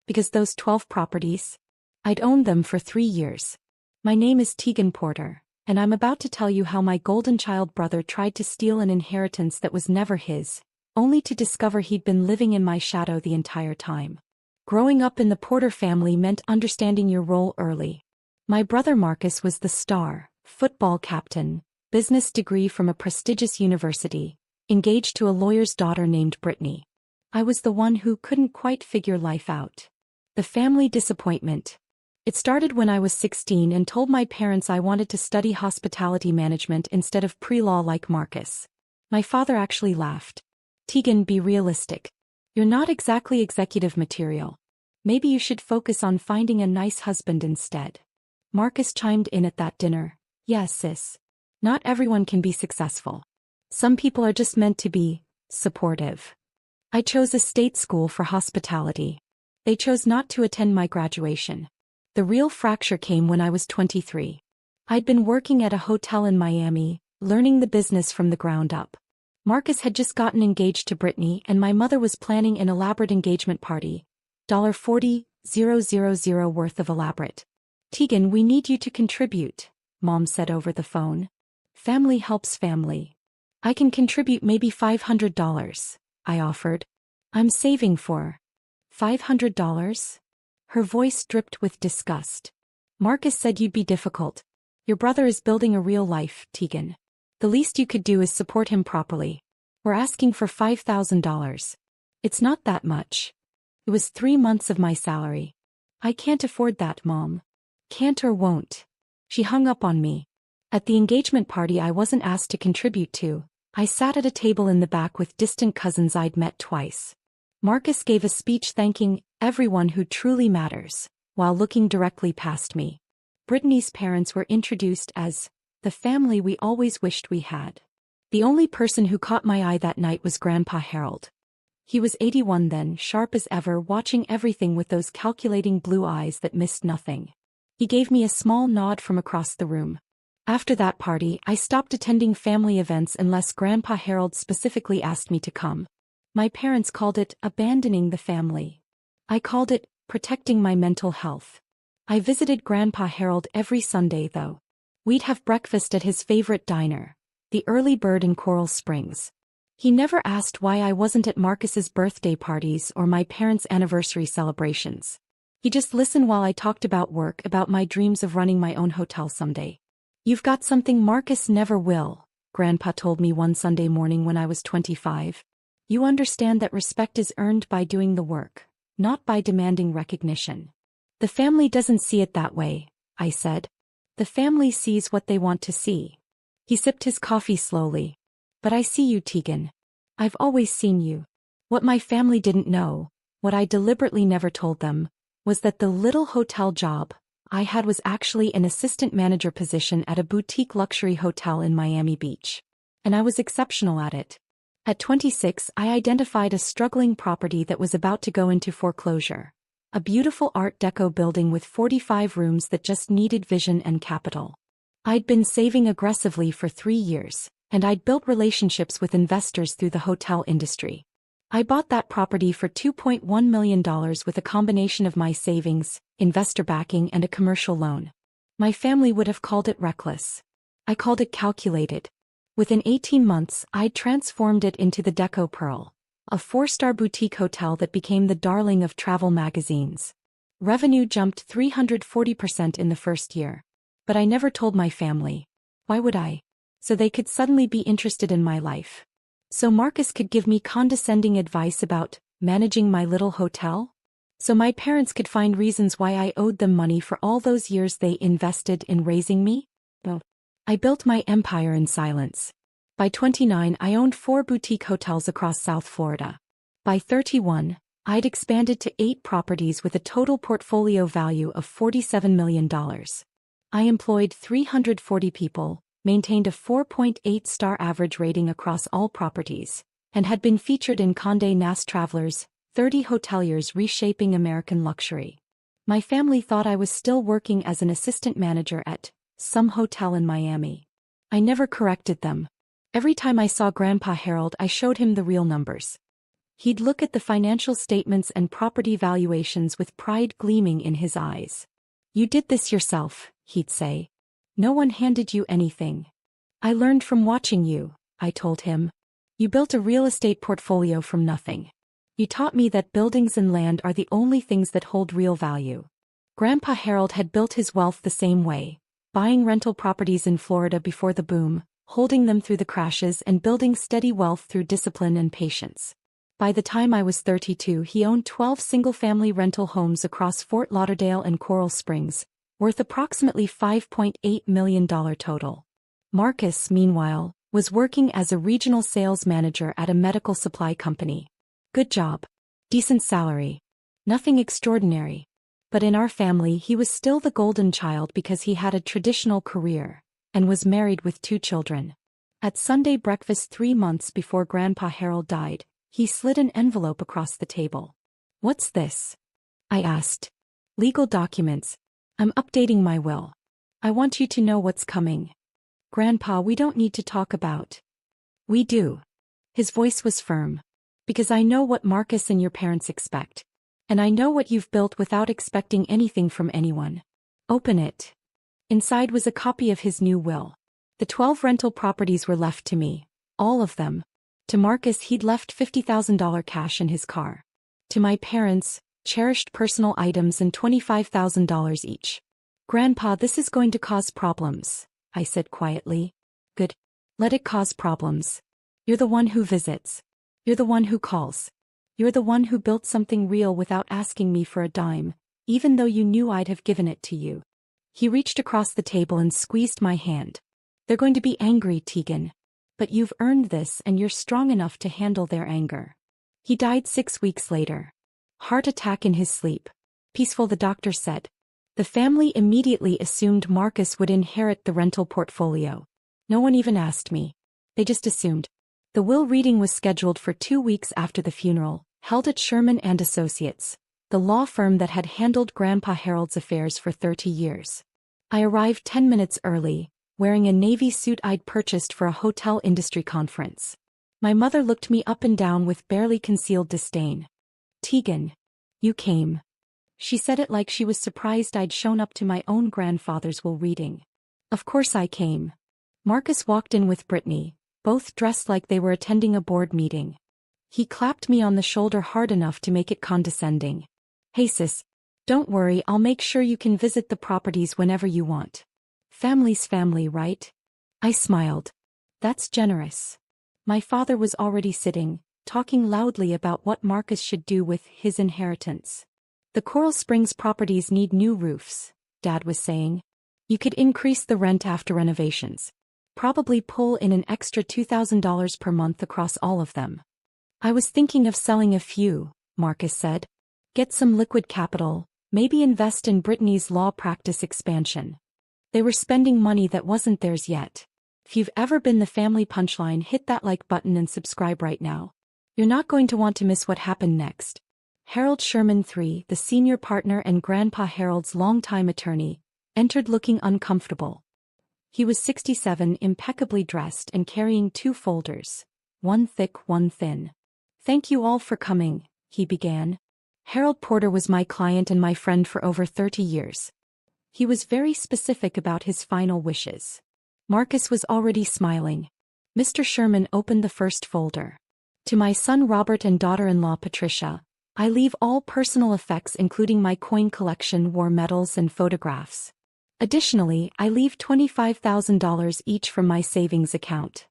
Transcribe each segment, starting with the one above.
Because those 12 properties? I'd owned them for 3 years. My name is Tegan Porter, and I'm about to tell you how my golden child brother tried to steal an inheritance that was never his, only to discover he'd been living in my shadow the entire time. Growing up in the Porter family meant understanding your role early. My brother Marcus was the star, football captain, business degree from a prestigious university, engaged to a lawyer's daughter named Brittany. I was the one who couldn't quite figure life out. The family disappointment. It started when I was 16 and told my parents I wanted to study hospitality management instead of pre-law like Marcus. My father actually laughed. Tegan, be realistic. You're not exactly executive material. Maybe you should focus on finding a nice husband instead. Marcus chimed in at that dinner. Yes, sis. Not everyone can be successful. Some people are just meant to be supportive. I chose a state school for hospitality. They chose not to attend my graduation. The real fracture came when I was 23. I'd been working at a hotel in Miami, learning the business from the ground up. Marcus had just gotten engaged to Brittany and my mother was planning an elaborate engagement party. $40,000 worth of elaborate. Tegan, we need you to contribute, Mom said over the phone. Family helps family. I can contribute maybe $500, I offered. I'm saving for $500? Her voice dripped with disgust. Marcus said you'd be difficult. Your brother is building a real life, Tegan. The least you could do is support him properly. We're asking for $5,000. It's not that much. It was 3 months of my salary. I can't afford that, Mom. Can't or won't. She hung up on me. At the engagement party I wasn't asked to contribute to, I sat at a table in the back with distant cousins I'd met twice. Marcus gave a speech thanking everyone who truly matters, while looking directly past me. Brittany's parents were introduced as the family we always wished we had. The only person who caught my eye that night was Grandpa Harold. He was 81 then, sharp as ever, watching everything with those calculating blue eyes that missed nothing. He gave me a small nod from across the room. After that party, I stopped attending family events unless Grandpa Harold specifically asked me to come. My parents called it abandoning the family. I called it protecting my mental health. I visited Grandpa Harold every Sunday though. We'd have breakfast at his favorite diner, the Early Bird in Coral Springs. He never asked why I wasn't at Marcus's birthday parties or my parents' anniversary celebrations. He just listened while I talked about work, about my dreams of running my own hotel someday. You've got something Marcus never will, Grandpa told me one Sunday morning when I was 25. You understand that respect is earned by doing the work, not by demanding recognition. The family doesn't see it that way, I said. The family sees what they want to see. He sipped his coffee slowly. But I see you, Tegan. I've always seen you. What my family didn't know, what I deliberately never told them, was that the little hotel job I had was actually an assistant manager position at a boutique luxury hotel in Miami Beach. And I was exceptional at it. At 26, I identified a struggling property that was about to go into foreclosure. A beautiful Art Deco building with 45 rooms that just needed vision and capital. I'd been saving aggressively for 3 years, and I'd built relationships with investors through the hotel industry. I bought that property for $2.1 million with a combination of my savings, investor backing, and a commercial loan. My family would have called it reckless. I called it calculated. Within 18 months, I'd transformed it into the Deco Pearl, a 4-star boutique hotel that became the darling of travel magazines. Revenue jumped 340% in the first year. But I never told my family. Why would I? So they could suddenly be interested in my life. So Marcus could give me condescending advice about managing my little hotel? So my parents could find reasons why I owed them money for all those years they invested in raising me? Well, I built my empire in silence. By 29, I owned 4 boutique hotels across South Florida. By 31, I'd expanded to 8 properties with a total portfolio value of $47 million. I employed 340 people, maintained a 4.8-star average rating across all properties, and had been featured in Condé Nast Traveler's 30 Hoteliers Reshaping American Luxury. My family thought I was still working as an assistant manager at some hotel in Miami. I never corrected them. Every time I saw Grandpa Harold, I showed him the real numbers. He'd look at the financial statements and property valuations with pride gleaming in his eyes. "You did this yourself," he'd say. "No one handed you anything." "I learned from watching you," I told him. "You built a real estate portfolio from nothing. You taught me that buildings and land are the only things that hold real value." Grandpa Harold had built his wealth the same way, buying rental properties in Florida before the boom, holding them through the crashes and building steady wealth through discipline and patience. By the time I was 32, he owned 12 single-family rental homes across Fort Lauderdale and Coral Springs, worth approximately $5.8 million total. Marcus, meanwhile, was working as a regional sales manager at a medical supply company. Good job. Decent salary. Nothing extraordinary. But in our family he was still the golden child because he had a traditional career, and was married with 2 children. At Sunday breakfast 3 months before Grandpa Harold died, he slid an envelope across the table. "What's this?" I asked. "Legal documents. I'm updating my will. I want you to know what's coming." "Grandpa, we don't need to talk about." "We do." His voice was firm. "Because I know what Marcus and your parents expect. And I know what you've built without expecting anything from anyone. Open it." Inside was a copy of his new will. The 12 rental properties were left to me, all of them. To Marcus he'd left $50,000 cash in his car. To my parents, cherished personal items and $25,000 each. "Grandpa, this is going to cause problems," I said quietly. "Good. Let it cause problems. You're the one who visits. You're the one who calls. You're the one who built something real without asking me for a dime, even though you knew I'd have given it to you." He reached across the table and squeezed my hand. "They're going to be angry, Tegan. But you've earned this and you're strong enough to handle their anger." He died 6 weeks later. Heart attack in his sleep. Peaceful, the doctor said. The family immediately assumed Marcus would inherit the rental portfolio. No one even asked me. They just assumed. The will reading was scheduled for 2 weeks after the funeral, held at Sherman and Associates, the law firm that had handled Grandpa Harold's affairs for 30 years. I arrived 10 minutes early, wearing a navy suit I'd purchased for a hotel industry conference. My mother looked me up and down with barely concealed disdain. "Tegan, you came." She said it like she was surprised I'd shown up to my own grandfather's will reading. "Of course I came." Marcus walked in with Brittany, both dressed like they were attending a board meeting. He clapped me on the shoulder hard enough to make it condescending. "Hey sis, don't worry, I'll make sure you can visit the properties whenever you want. Family's family, right?" I smiled. "That's generous." My father was already sitting, talking loudly about what Marcus should do with his inheritance. "The Coral Springs properties need new roofs," Dad was saying. "You could increase the rent after renovations. Probably pull in an extra $2,000 per month across all of them." "I was thinking of selling a few," Marcus said. "Get some liquid capital, maybe invest in Brittany's law practice expansion." They were spending money that wasn't theirs yet. If you've ever been the family punchline, hit that like button and subscribe right now. You're not going to want to miss what happened next. Harold Sherman III, the senior partner and Grandpa Harold's longtime attorney, entered looking uncomfortable. He was 67, impeccably dressed and carrying 2 folders, one thick, one thin. "Thank you all for coming," he began. "Harold Porter was my client and my friend for over 30 years. He was very specific about his final wishes." Marcus was already smiling. Mr. Sherman opened the first folder. "To my son Robert and daughter-in-law Patricia, I leave all personal effects including my coin collection, war medals and photographs. Additionally, I leave $25,000 each from my savings account."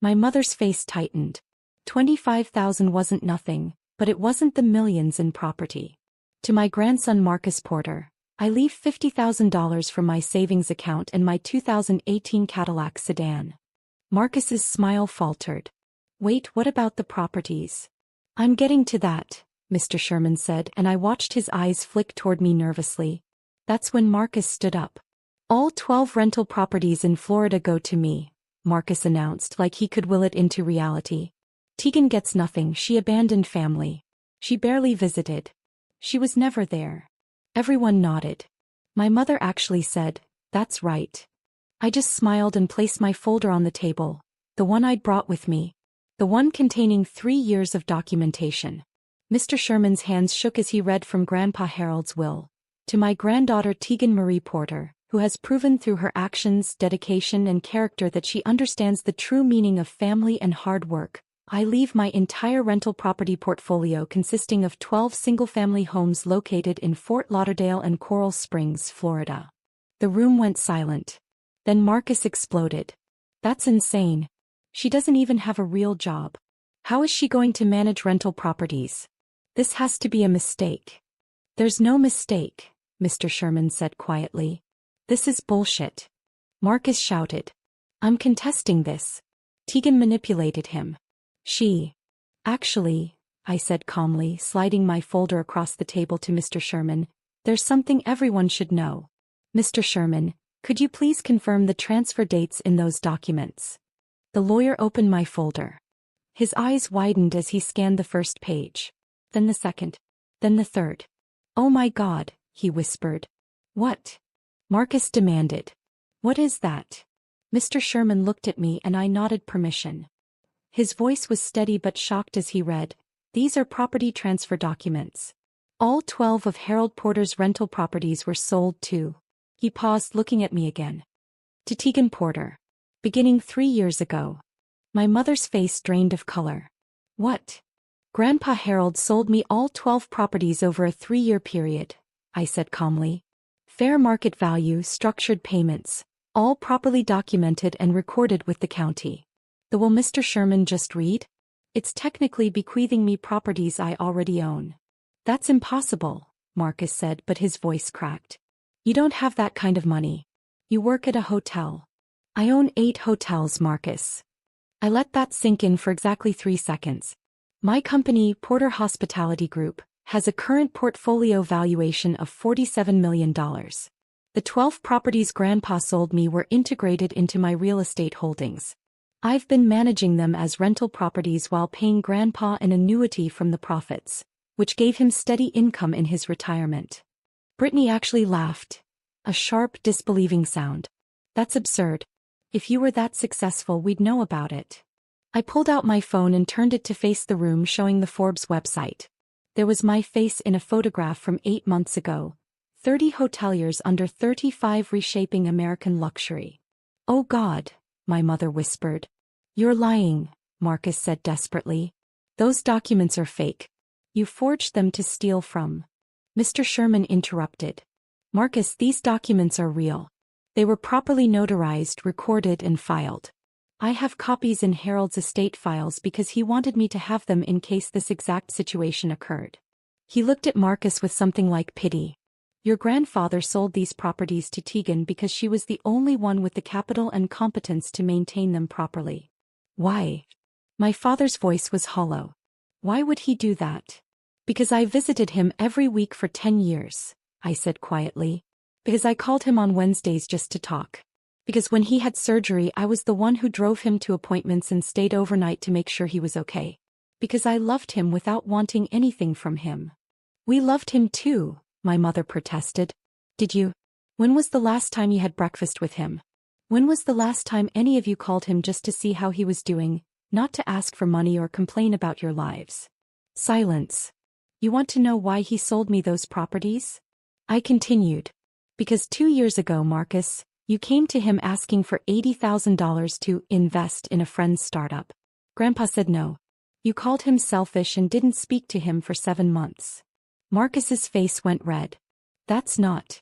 My mother's face tightened. 25,000 wasn't nothing, but it wasn't the millions in property. "To my grandson Marcus Porter, I leave $50,000 from my savings account and my 2018 Cadillac sedan." Marcus's smile faltered. "Wait, what about the properties?" "I'm getting to that," Mr. Sherman said, and I watched his eyes flick toward me nervously. That's when Marcus stood up. "All 12 rental properties in Florida go to me," Marcus announced like he could will it into reality. "Tegan gets nothing, she abandoned family. She barely visited. She was never there." Everyone nodded. My mother actually said, "That's right." I just smiled and placed my folder on the table, the one I'd brought with me. The one containing 3 years of documentation. Mr. Sherman's hands shook as he read from Grandpa Harold's will. To my granddaughter Tegan Marie Porter, who has proven through her actions, dedication and character that she understands the true meaning of family and hard work, I leave my entire rental property portfolio consisting of 12 single-family homes located in Fort Lauderdale and Coral Springs, Florida. The room went silent. Then Marcus exploded. That's insane. She doesn't even have a real job. How is she going to manage rental properties? This has to be a mistake. There's no mistake, Mr. Sherman said quietly. This is bullshit. Marcus shouted. I'm contesting this. Tegan manipulated him. Actually, I said calmly, sliding my folder across the table to Mr. Sherman, there's something everyone should know. Mr. Sherman, could you please confirm the transfer dates in those documents? The lawyer opened my folder. His eyes widened as he scanned the first page. Then the second. Then the third. Oh my God, he whispered. What? Marcus demanded. What is that? Mr. Sherman looked at me and I nodded permission. His voice was steady but shocked as he read, these are property transfer documents. All 12 of Harold Porter's rental properties were sold to. He paused, looking at me again. To Tegan Porter. Beginning 3 years ago. My mother's face drained of color. What? Grandpa Harold sold me all 12 properties over a 3-year period, I said calmly. Fair market value, structured payments, all properly documented and recorded with the county. The will Mr. Sherman just read? It's technically bequeathing me properties I already own. That's impossible, Marcus said, but his voice cracked. You don't have that kind of money. You work at a hotel. I own 8 hotels, Marcus. I let that sink in for exactly 3 seconds. My company, Porter Hospitality Group, has a current portfolio valuation of $47 million. The 12 properties Grandpa sold me were integrated into my real estate holdings. I've been managing them as rental properties while paying Grandpa an annuity from the profits, which gave him steady income in his retirement. Brittany actually laughed. A sharp, disbelieving sound. That's absurd. If you were that successful, we'd know about it. I pulled out my phone and turned it to face the room, showing the Forbes website. There was my face in a photograph from 8 months ago. 30 hoteliers under 35 reshaping American luxury. Oh God, my mother whispered. You're lying, Marcus said desperately. Those documents are fake. You forged them to steal from. Mr. Sherman interrupted. Marcus, these documents are real. They were properly notarized, recorded and filed. I have copies in Harold's estate files because he wanted me to have them in case this exact situation occurred. He looked at Marcus with something like pity. Your grandfather sold these properties to Tegan because she was the only one with the capital and competence to maintain them properly. Why? My father's voice was hollow. Why would he do that? Because I visited him every week for 10 years, I said quietly. Because I called him on Wednesdays just to talk. Because when he had surgery, I was the one who drove him to appointments and stayed overnight to make sure he was okay. Because I loved him without wanting anything from him. We loved him too, my mother protested. Did you? When was the last time you had breakfast with him? When was the last time any of you called him just to see how he was doing, not to ask for money or complain about your lives? Silence. You want to know why he sold me those properties? I continued. Because 2 years ago, Marcus, you came to him asking for $80,000 to invest in a friend's startup. Grandpa said no. You called him selfish and didn't speak to him for 7 months. Marcus's face went red. That's not.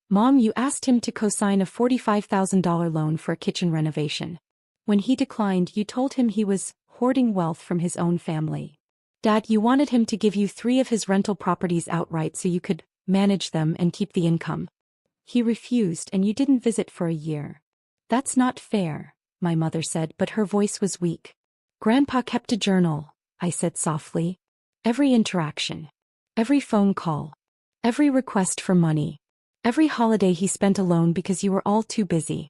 Mom, you asked him to co-sign a $45,000 loan for a kitchen renovation. When he declined, you told him he was hoarding wealth from his own family. Dad, you wanted him to give you 3 of his rental properties outright so you could manage them and keep the income. He refused and you didn't visit for a year. That's not fair, my mother said, but her voice was weak. Grandpa kept a journal, I said softly. Every interaction. Every phone call. Every request for money. Every holiday he spent alone because you were all too busy.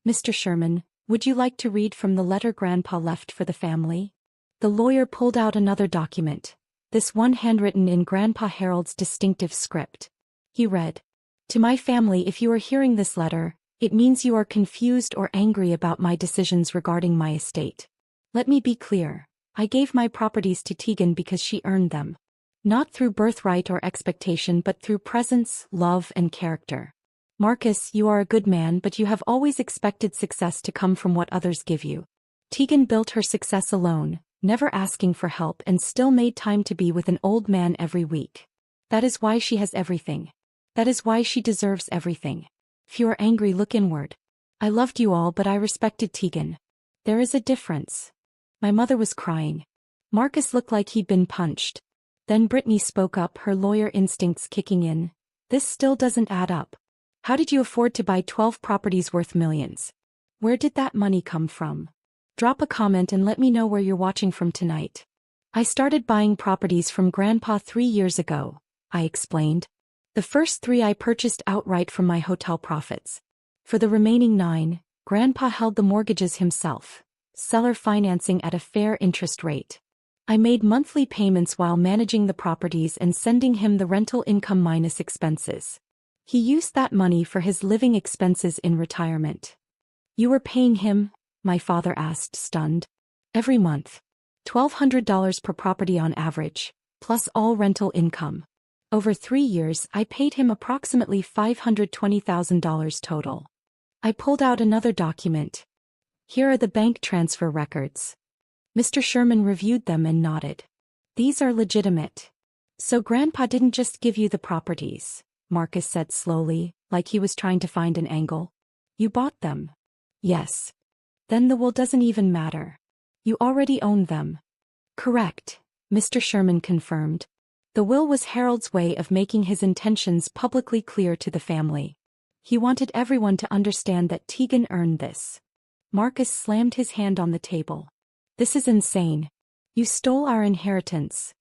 Mr. Sherman, would you like to read from the letter Grandpa left for the family? The lawyer pulled out another document, this one handwritten in Grandpa Harold's distinctive script. He read, To my family, if you are hearing this letter, it means you are confused or angry about my decisions regarding my estate. Let me be clear. I gave my properties to Tegan because she earned them. Not through birthright or expectation but through presence, love, and character. Marcus, you are a good man, but you have always expected success to come from what others give you. Tegan built her success alone, never asking for help, and still made time to be with an old man every week. That is why she has everything. That is why she deserves everything. If you are angry, look inward. I loved you all, but I respected Tegan. There is a difference. My mother was crying. Marcus looked like he'd been punched. Then Brittany spoke up, her lawyer instincts kicking in. This still doesn't add up. How did you afford to buy 12 properties worth millions? Where did that money come from? Drop a comment and let me know where you're watching from tonight. I started buying properties from Grandpa 3 years ago, I explained. The first 3 I purchased outright from my hotel profits. For the remaining 9, Grandpa held the mortgages himself, seller financing at a fair interest rate. I made monthly payments while managing the properties and sending him the rental income minus expenses. He used that money for his living expenses in retirement. You were paying him? My father asked, stunned. Every month. $1,200 per property on average, plus all rental income. Over 3 years, I paid him approximately $520,000 total. I pulled out another document. Here are the bank transfer records. Mr. Sherman reviewed them and nodded. These are legitimate. So Grandpa didn't just give you the properties, Marcus said slowly, like he was trying to find an angle. You bought them. Yes. Then the will doesn't even matter. You already own them. Correct, Mr. Sherman confirmed. The will was Harold's way of making his intentions publicly clear to the family. He wanted everyone to understand that Tegan earned this. Marcus slammed his hand on the table. This is insane. You stole our inheritance.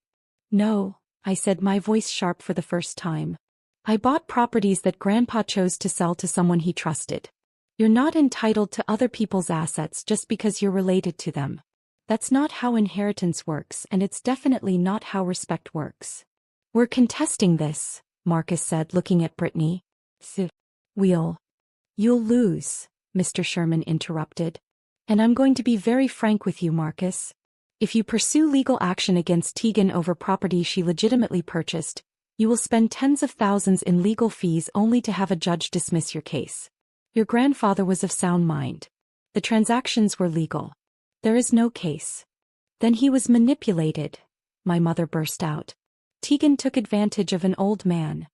No, I said, my voice sharp for the first time. I bought properties that Grandpa chose to sell to someone he trusted. You're not entitled to other people's assets just because you're related to them. That's not how inheritance works, and it's definitely not how respect works. We're contesting this, Marcus said, looking at Brittany. You'll lose, Mr. Sherman interrupted. And I'm going to be very frank with you, Marcus. If you pursue legal action against Tegan over property she legitimately purchased, you will spend tens of thousands in legal fees only to have a judge dismiss your case. Your grandfather was of sound mind. The transactions were legal. There is no case. Then he was manipulated, my mother burst out. Tegan took advantage of an old man.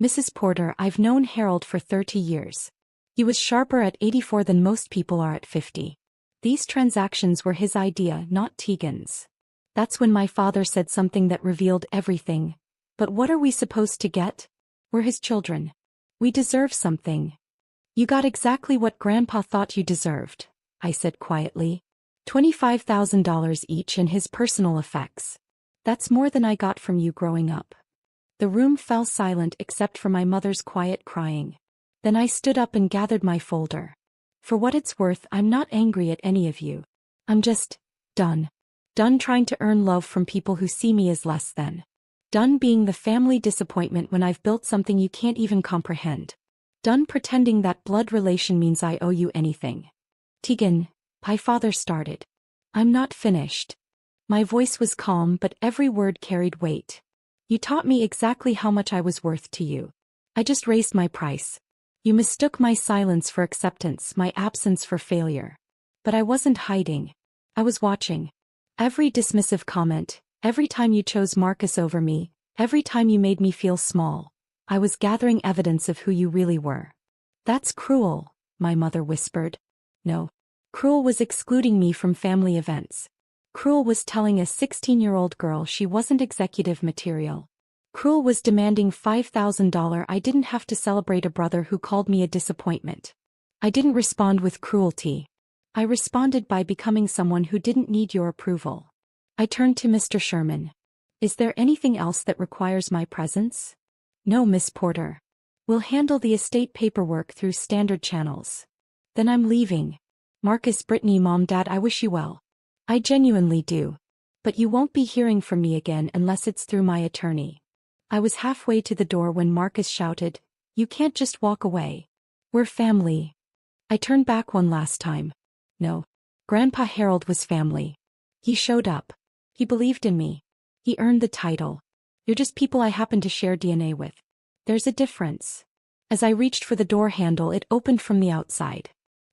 Mrs. Porter, I've known Harold for 30 years. He was sharper at 84 than most people are at 50. These transactions were his idea, not Tegan's. That's when my father said something that revealed everything. But what are we supposed to get? We're his children. We deserve something. You got exactly what Grandpa thought you deserved, I said quietly. $25,000 each and his personal effects. That's more than I got from you growing up. The room fell silent except for my mother's quiet crying. Then I stood up and gathered my folder. For what it's worth, I'm not angry at any of you. I'm just done. Done trying to earn love from people who see me as less than. Done being the family disappointment when I've built something you can't even comprehend. Done pretending that blood relation means I owe you anything. Tegan, my father started. I'm not finished. My voice was calm, but every word carried weight. You taught me exactly how much I was worth to you. I just raised my price. You mistook my silence for acceptance, my absence for failure. But I wasn't hiding. I was watching. Every dismissive comment, every time you chose Marcus over me, every time you made me feel small, I was gathering evidence of who you really were. That's cruel, my mother whispered. No. Cruel was excluding me from family events. Cruel was telling a 16-year-old girl she wasn't executive material. Cruel was demanding $5,000 I didn't have to celebrate a brother who called me a disappointment. I didn't respond with cruelty. I responded by becoming someone who didn't need your approval. I turned to Mr. Sherman. Is there anything else that requires my presence? No, Miss Porter. We'll handle the estate paperwork through standard channels. Then I'm leaving. Marcus, Brittany, Mom, Dad, I wish you well. I genuinely do. But you won't be hearing from me again unless it's through my attorney. I was halfway to the door when Marcus shouted, You can't just walk away. We're family. I turned back one last time. No. Grandpa Harold was family. He showed up. He believed in me. He earned the title. You're just people I happen to share DNA with. There's a difference. As I reached for the door handle, it opened from the outside.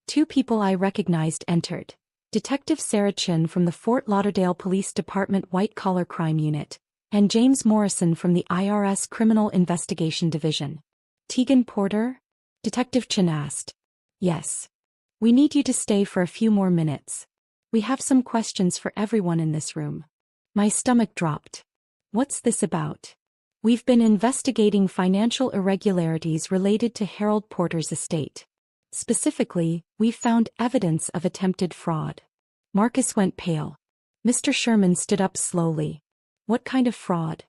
Two people I recognized entered. Detective Sarah Chin from the Fort Lauderdale Police Department White Collar Crime Unit, and James Morrison from the IRS Criminal Investigation Division. Tegan Porter? Detective Chin asked. Yes. We need you to stay for a few more minutes. We have some questions for everyone in this room. My stomach dropped. What's this about? We've been investigating financial irregularities related to Harold Porter's estate. Specifically, we've found evidence of attempted fraud. Marcus went pale. Mr. Sherman stood up slowly. What kind of fraud?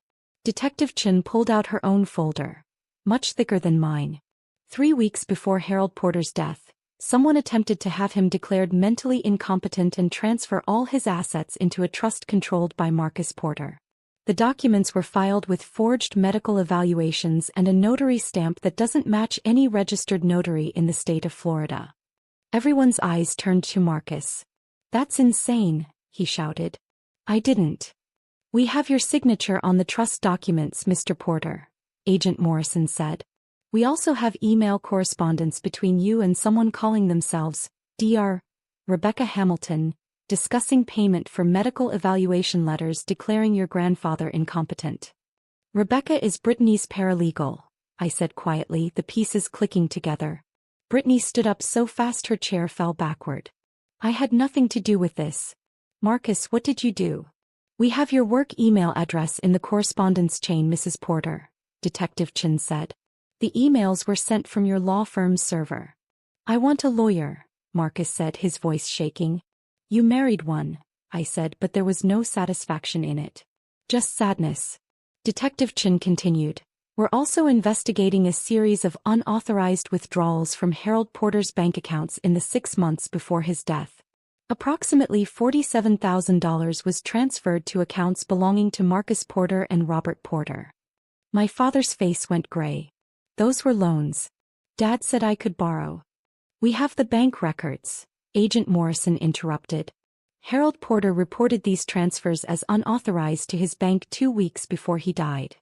Detective Chin pulled out her own folder. Much thicker than mine. 3 weeks before Harold Porter's death, someone attempted to have him declared mentally incompetent and transfer all his assets into a trust controlled by Marcus Porter. The documents were filed with forged medical evaluations and a notary stamp that doesn't match any registered notary in the state of Florida. Everyone's eyes turned to Marcus. That's insane, he shouted. I didn't. We have your signature on the trust documents, Mr. Porter, Agent Morrison said. We also have email correspondence between you and someone calling themselves Dr. Rebecca Hamilton, discussing payment for medical evaluation letters declaring your grandfather incompetent. Rebecca is Brittany's paralegal, I said quietly, the pieces clicking together. Brittany stood up so fast her chair fell backward. I had nothing to do with this. Marcus, what did you do? We have your work email address in the correspondence chain, Mrs. Porter, Detective Chin said. The emails were sent from your law firm's server. I want a lawyer, Marcus said, his voice shaking. You married one, I said, but there was no satisfaction in it. Just sadness. Detective Chin continued. We're also investigating a series of unauthorized withdrawals from Harold Porter's bank accounts in the 6 months before his death. Approximately $47,000 was transferred to accounts belonging to Marcus Porter and Robert Porter. My father's face went gray. Those were loans. Dad said I could borrow. We have the bank records, Agent Morrison interrupted. Harold Porter reported these transfers as unauthorized to his bank 2 weeks before he died.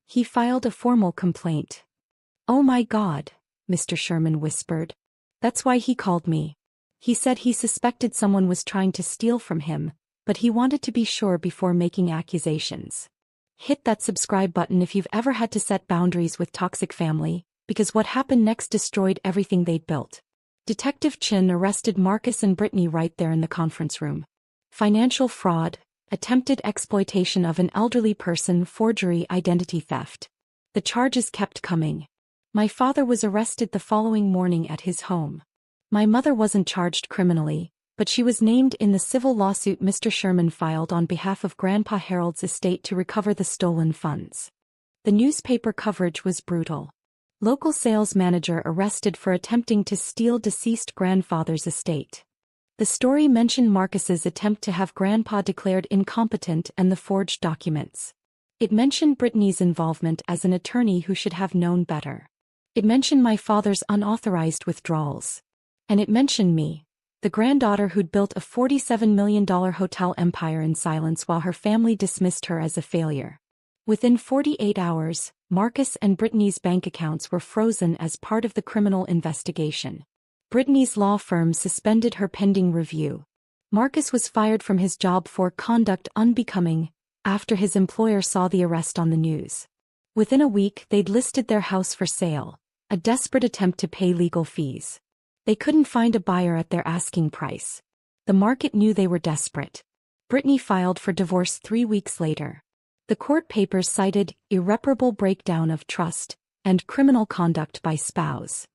He filed a formal complaint. Oh my God, Mr. Sherman whispered. That's why he called me. He said he suspected someone was trying to steal from him, but he wanted to be sure before making accusations. Hit that subscribe button if you've ever had to set boundaries with toxic family, because what happened next destroyed everything they'd built. Detective Chin arrested Marcus and Brittany right there in the conference room. Financial fraud, attempted exploitation of an elderly person, forgery, identity theft. The charges kept coming. My father was arrested the following morning at his home. My mother wasn't charged criminally, but she was named in the civil lawsuit Mr. Sherman filed on behalf of Grandpa Harold's estate to recover the stolen funds. The newspaper coverage was brutal. Local sales manager arrested for attempting to steal deceased grandfather's estate. The story mentioned Marcus's attempt to have Grandpa declared incompetent and the forged documents. It mentioned Brittany's involvement as an attorney who should have known better. It mentioned my father's unauthorized withdrawals. And it mentioned me, the granddaughter who'd built a $47 million hotel empire in silence while her family dismissed her as a failure. Within 48 hours, Marcus and Brittany's bank accounts were frozen as part of the criminal investigation. Brittany's law firm suspended her pending review. Marcus was fired from his job for conduct unbecoming after his employer saw the arrest on the news. Within a week, they'd listed their house for sale, a desperate attempt to pay legal fees. They couldn't find a buyer at their asking price. The market knew they were desperate. Brittany filed for divorce 3 weeks later. The court papers cited irreparable breakdown of trust and criminal conduct by spouse.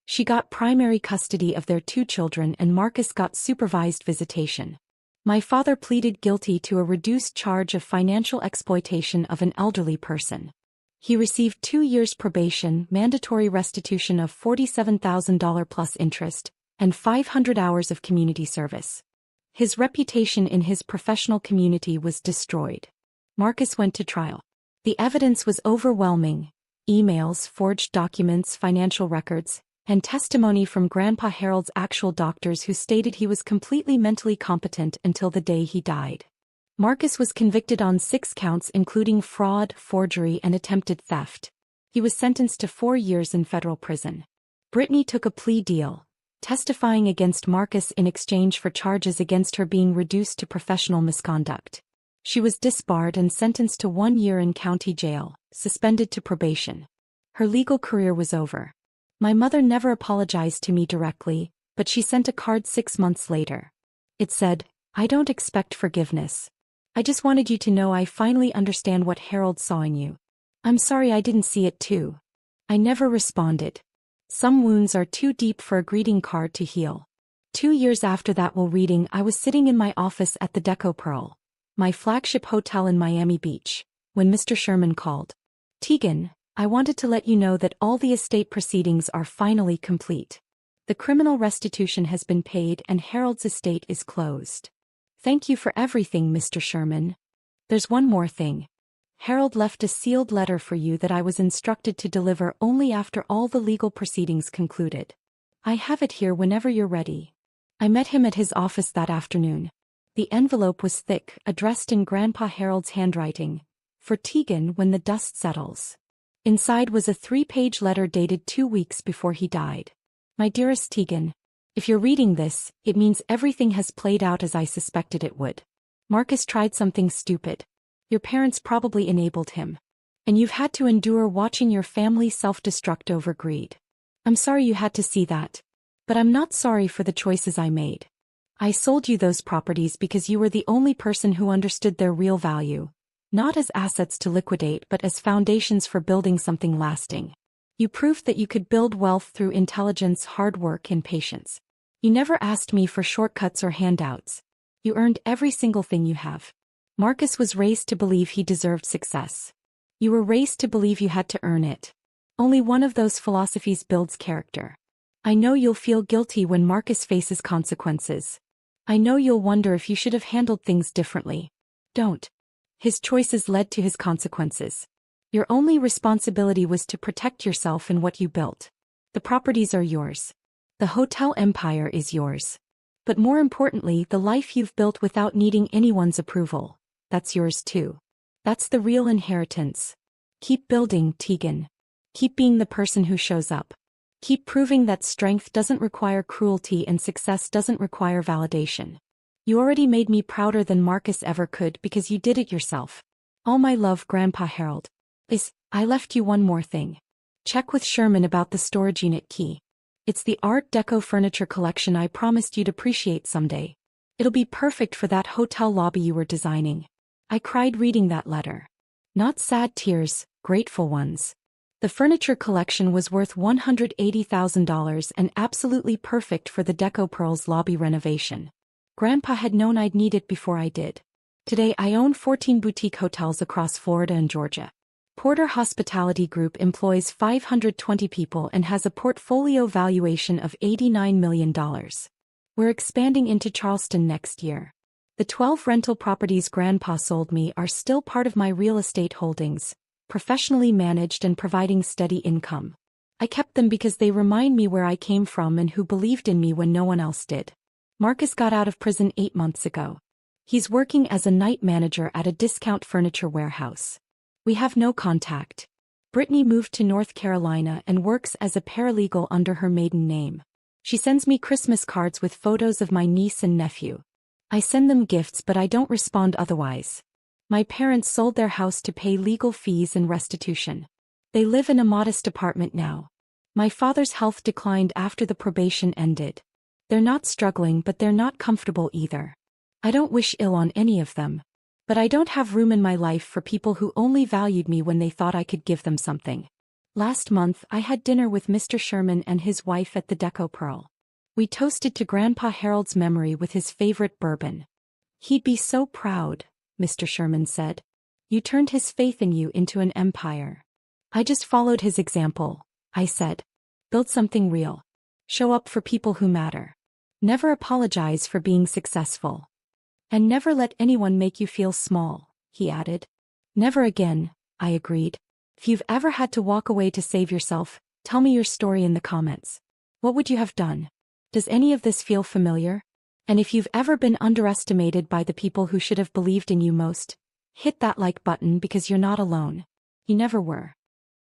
She got primary custody of their 2 children and Marcus got supervised visitation. My father pleaded guilty to a reduced charge of financial exploitation of an elderly person. He received 2 years probation, mandatory restitution of $47,000 plus interest, and 500 hours of community service. His reputation in his professional community was destroyed. Marcus went to trial. The evidence was overwhelming: emails, forged documents, financial records, and testimony from Grandpa Harold's actual doctors who stated he was completely mentally competent until the day he died. Marcus was convicted on 6 counts including fraud, forgery, and attempted theft. He was sentenced to 4 years in federal prison. Brittany took a plea deal, testifying against Marcus in exchange for charges against her being reduced to professional misconduct. She was disbarred and sentenced to 1 year in county jail, suspended to probation. Her legal career was over. My mother never apologized to me directly, but she sent a card 6 months later. It said, "I don't expect forgiveness. I just wanted you to know I finally understand what Harold saw in you. I'm sorry I didn't see it too." I never responded. Some wounds are too deep for a greeting card to heal. 2 years after that while reading, I was sitting in my office at the Deco Pearl, my flagship hotel in Miami Beach, when Mr. Sherman called. "Tegan, I wanted to let you know that all the estate proceedings are finally complete. The criminal restitution has been paid and Harold's estate is closed. Thank you for everything, Mr. Sherman. There's one more thing. Harold left a sealed letter for you that I was instructed to deliver only after all the legal proceedings concluded. I have it here whenever you're ready." I met him at his office that afternoon. The envelope was thick, addressed in Grandpa Harold's handwriting, "For Tegan when the dust settles." Inside was a 3-page letter dated 2 weeks before he died. "My dearest Tegan, if you're reading this, it means everything has played out as I suspected it would. Marcus tried something stupid. Your parents probably enabled him. And you've had to endure watching your family self-destruct over greed. I'm sorry you had to see that. But I'm not sorry for the choices I made. I sold you those properties because you were the only person who understood their real value, not as assets to liquidate but as foundations for building something lasting. You proved that you could build wealth through intelligence, hard work, and patience. You never asked me for shortcuts or handouts. You earned every single thing you have. Marcus was raised to believe he deserved success. You were raised to believe you had to earn it. Only one of those philosophies builds character. I know you'll feel guilty when Marcus faces consequences. I know you'll wonder if you should have handled things differently. Don't. His choices led to his consequences. Your only responsibility was to protect yourself and what you built. The properties are yours. The hotel empire is yours. But more importantly, the life you've built without needing anyone's approval. That's yours too. That's the real inheritance. Keep building, Tegan. Keep being the person who shows up. Keep proving that strength doesn't require cruelty and success doesn't require validation. You already made me prouder than Marcus ever could because you did it yourself. All my love, Grandpa Harold. I left you one more thing. Check with Sherman about the storage unit key. It's the Art Deco furniture collection I promised you'd appreciate someday. It'll be perfect for that hotel lobby you were designing. I cried reading that letter. Not sad tears, grateful ones. The furniture collection was worth $180,000 and absolutely perfect for the Deco Pearl's lobby renovation. Grandpa had known I'd need it before I did. Today I own 14 boutique hotels across Florida and Georgia. Porter Hospitality Group employs 520 people and has a portfolio valuation of $89 million. We're expanding into Charleston next year. The 12 rental properties Grandpa sold me are still part of my real estate holdings, professionally managed and providing steady income. I kept them because they remind me where I came from and who believed in me when no one else did. Marcus got out of prison 8 months ago. He's working as a night manager at a discount furniture warehouse. We have no contact. Brittany moved to North Carolina and works as a paralegal under her maiden name. She sends me Christmas cards with photos of my niece and nephew. I send them gifts but I don't respond otherwise. My parents sold their house to pay legal fees and restitution. They live in a modest apartment now. My father's health declined after the probation ended. They're not struggling but they're not comfortable either. I don't wish ill on any of them. But I don't have room in my life for people who only valued me when they thought I could give them something. Last month I had dinner with Mr. Sherman and his wife at the Deco Pearl. We toasted to Grandpa Harold's memory with his favorite bourbon. He'd be so proud, Mr. Sherman said. You turned his faith in you into an empire. I just followed his example, I said. Build something real. Show up for people who matter. Never apologize for being successful. And never let anyone make you feel small, he added. Never again, I agreed. If you've ever had to walk away to save yourself, tell me your story in the comments. What would you have done? Does any of this feel familiar? And if you've ever been underestimated by the people who should have believed in you most, hit that like button because you're not alone. You never were.